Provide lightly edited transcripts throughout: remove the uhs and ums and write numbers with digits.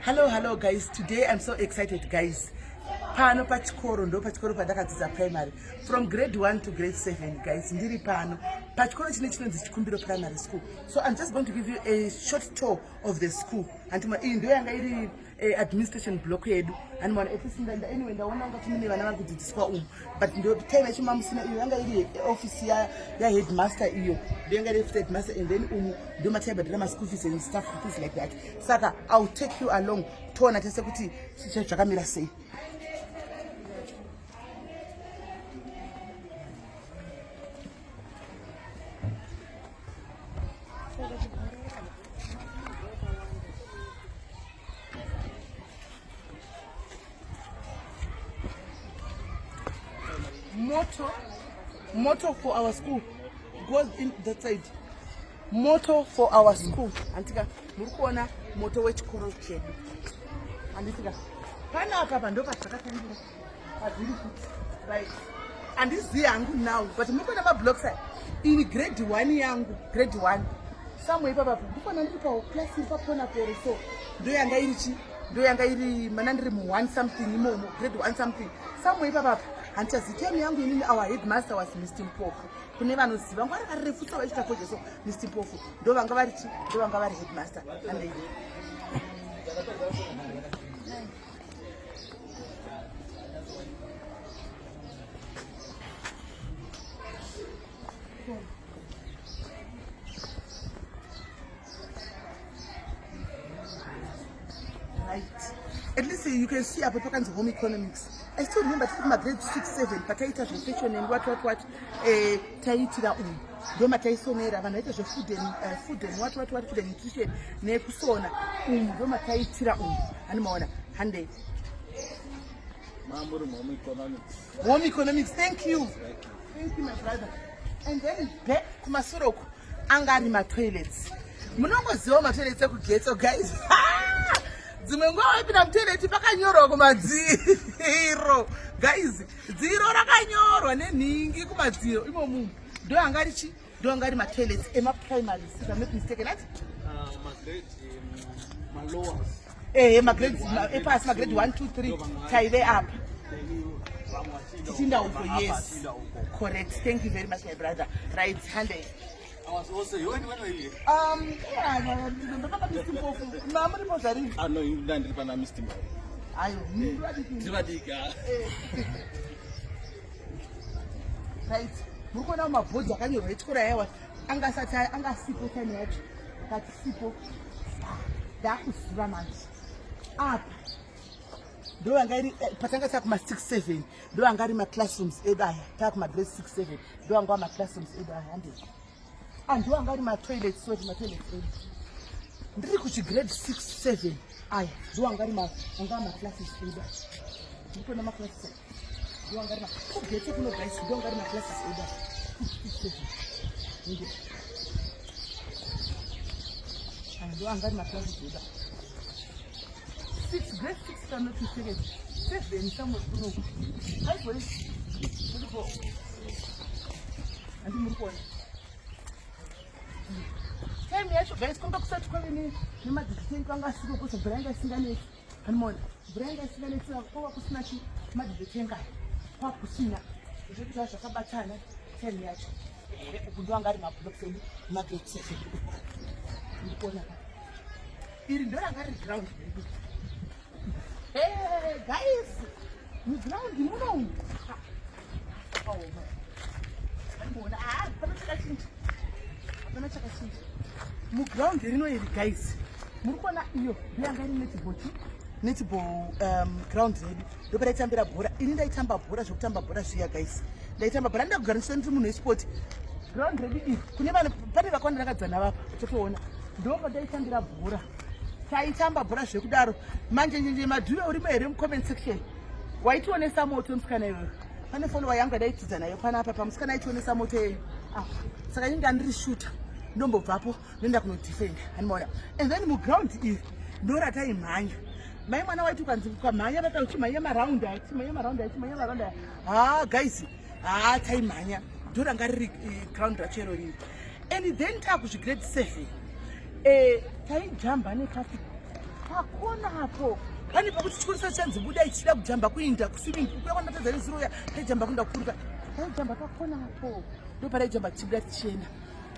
Hello guys, today I'm so excited guys. Pano pachikoro ndo pachikoro padakadzidza primary from grade 1 to grade 7 guys. Ndiri pano pachikoro chine chinonzi Chikumbiro primary school. So I'm just going to give you a short tour of the school. And iyi ndo yanga iri administration block yedu. And mwana episinda anyway ndaona ngati mune vana vakudzidziswa umu. But ndo time yachimamusina iyo yanga iri office ya headmaster iyo. Ndo yanga iri headmaster and then umu ndo matibadira ma school fees and stuff things like that. Saka I'll take you along tona tese kuti zvakamira sei. Motto for our school goes in that side. Motto for our school. Antika murikuona motto wechikoro chedu. Anditika pana apa ndo patakatandira. Adiri kuti right. Andizivi yangu now but murikuona ma blocks in grade 1 yangu grade 1. Somewhere papa ndikona ndiri pa class ipapona pere so ndo yanga iri manandiri mu 1 something imomo grade 1 something somewhere papa. And just tell me, our headmaster was Mr. Mpofu. Who never knows if I'm going to refute our so Mr. Mpofu. Do Vangavari headmaster. Right. At least you can see about home economics. I still remember my grade 6, 7, but I had reflection and what, taitira Doma taisonera, and I had food and what, food and nutrition, nekusona, Doma taitira and mona, hande. Home economics, thank you. Thank you, my brother. And then back to Masuroko, angari my toilets. Munongo zoma toilets I could get, so guys. Zimengo ipina mtoilet pakanyoro kumadziro guys dziro rakanyorwa neningi kumadziro imomu ndo angari ma toilets ema primary if I'm not mistaken at my lowers my grades pass my grade 1 2 3 tie there up yes correct. Thank you very much my brother. Right handed. I was also when were you? Yeah, No, you landed by Mr. Right. Mukona mabhodzi akanyorwa echikora yawa angasipo time yacho kati sipo ndakuziva manje apa ndo anga iri patanga takuma 6 7 ndo anga iri ma classrooms edu aya takuma grade 6 7 ndo anga ma classrooms edu aya handed. And you are going to toilet, so my toilet. Ndiri kuchi grade 6 7 aya ndo angari ma classes ida ndipo na ma classes ndo angari ma kugete kuno guys ndo angari ma classes ida 6 7 ndo angari ma classes ida 6 grade 6 cannot be taken 7 somewhere kuno ai for it ndipo andi murikona time yacho guys konga kusati kwave nemadhidhiteni kwanga asiko kusa branga isinganeti animona branga isinganeti kwanga kusina madhidhitenga kwakusina zvekuti zvakabatana time yacho uku ndo anga ari mablocks edu magrade 7 ndikuona iri ndo ranga riri ground redu guys muground munomu animona hapana chakachinja muground rino iri guys murikuona iyo ndiyanga iri netball ground redu ndopaitambira bhora ini ndaitamba bhora zvekutamba bhora zviya guys ndaitamba bhora ndakugariswa ndiri munhu wesport ground redu iri kune vanhu pane vakawanda ndakadzana vapa totoona ndopa ndaitambira bhora taitamba bhora zvekudaro manjenjenje madhuyo urimo here mucomment section waitionesa moto musikana iyoyo pane follower yangu adaitiza nayo panapa pamusikana aitionesa moto yeyo saka inga ndiri shooter ndombobvapo ndoenda kunodefenda animaona and then muground iri ndoratai mai mwana waiti ukanzi ukamhanya vata uchimhanya maraundi guys taimhanya ndoranga riri ground racho iro riri and then takuzvigrade 7 taijamba nekafika pakonapo pane pakuti chikuru chanzi budai tichida kujamba kuinda kuswimming pool kuya kwandatadza nezuro ya taijamba kuenda kuruka taijamba pakonapo ndo paraijamba tichibuda tichienda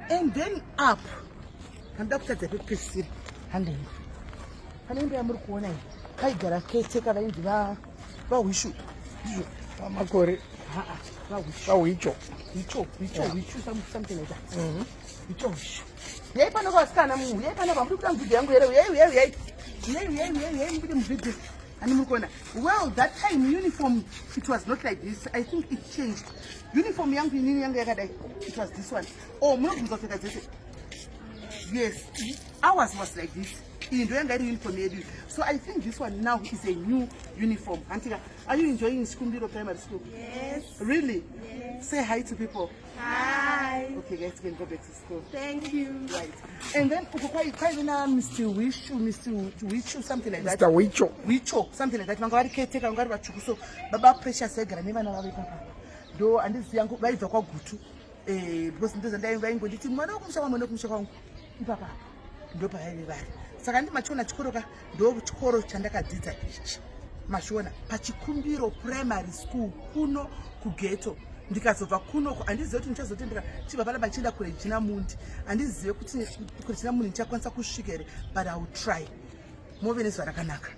and then up panoda kutadza pepesiri handeni pane imba yamuri kuona iyi paigara keteka vainzi vahwishu ndizvo pamakore pawicho something like that wicho hwishu yai pano vasikana mumwe yai pano vamuri kuda mubhidhi yangu here yai mubide mubhidhi ani muri kuona well that time uniform it was not like this. I think it changed. Uniform yangu inini yangu yakadai it was this one. Oh munobvunza kupfeka dzese yes ours was like this. Iyi ndo yanga iri uniform yedu. So I think this one now is a new uniform. Antika, are you enjoying Skumbiro Primary School? Yes. Really? Yes. Say hi to people. Hi. Okay guys, we can go back to school. Thank you. Right. And then quite Mr. Wishu, something like that. Mr. Wicho, something like that. Mangari caretaker, mangari vachuku. So Baba Precious Segara, never know papa. Do and this young guy is a gutu. Because it doesn't die by going to Mano Kumshawan, papa. Do by everybody. Sakandi Machona Chikoroka, do Chikoro Chandaka Dita. Mashona, Pachikumbiro Primary School, Kuno, Kugeto. Ndikazobva kuno handizive kuti ndichazotendeka chibva pana pachida kurejina mundi handizive kuti kurejina mundi ndichakwanisa kusvika here but I will try move nezva rakanaka.